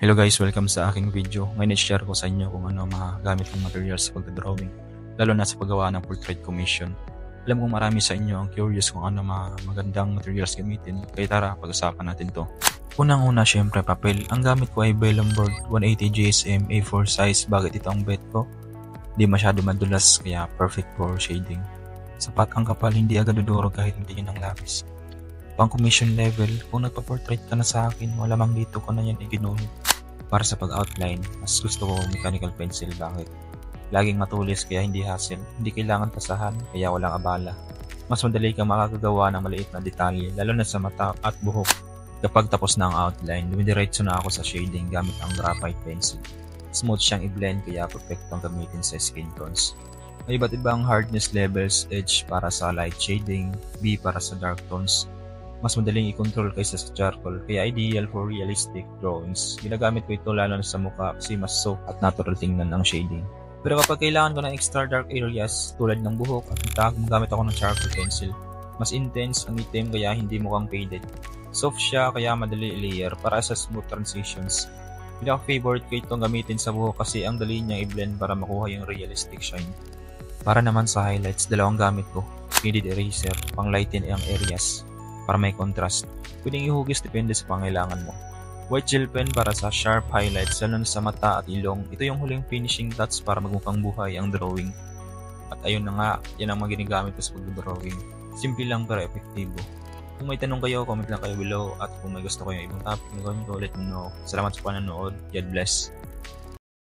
Hello guys, welcome sa aking video. Ngayon i-share ko sa inyo kung ano mga gamit ng materials sa pagdodrawing, lalo na sa paggawa ng portrait commission. Alam kong marami sa inyo ang curious kung ano mga magandang materials gamitin, kaya tara, pag-usapan natin to. Unang-una, syempre papel. Ang gamit ko ay vellum board 180 GSM A4 size. Bakit ito ang bet ko? Di masyado madulas, kaya perfect for shading. Sapat ang kapal, hindi agad dudurog kahit hindi ng lapis. Pang commission level, kung nagpa-portrait ka na sa akin, malamang dito ko na yan iginuhit. Para sa pag-outline, mas gusto ko mechanical pencil. Bakit? Laging matulis kaya hindi hassle, hindi kailangan tasahan kaya walang abala. Mas madali kang makakagawa ng maliit na detalye, lalo na sa mata at buhok. Kapag tapos na ang outline, dumidiretso na ako sa shading gamit ang graphite pencil. Smooth siyang i-blend kaya perfectong gamitin sa skin tones. May iba't ibang hardness levels, edge para sa light shading, B para sa dark tones. Mas madaling i-control kaysa sa charcoal, kaya ideal for realistic drawings. Ginagamit ko ito lalo na sa mukha kasi mas soft at natural tingnan ang shading. Pero kapag kailangan ko ng extra dark areas tulad ng buhok at mata, gumagamit ako ng charcoal pencil. Mas intense ang itim kaya hindi mukhang faded. Soft siya kaya madali i-layer para sa smooth transitions. Pinaka-favorite ko itong gamitin sa buhok kasi ang dali niyang i-blend para makuha yung realistic shine. Para naman sa highlights, dalawang gamit ko. Faded eraser, pang lighten ang areas para may contrast. Pwedeng ihugis depende sa pangailangan mo. White gel pen para sa sharp highlights lalo na sa mata at ilong. Ito yung huling finishing touch para magmukhang buhay ang drawing. At ayun na nga, yan ang mga ginagamit ko sa pag-drawing. Simple lang pero epektibo. Kung may tanong kayo, comment lang kayo below. At kung may gusto kayo ibang topic na gawin ko, let me know. Salamat sa panonood. God bless.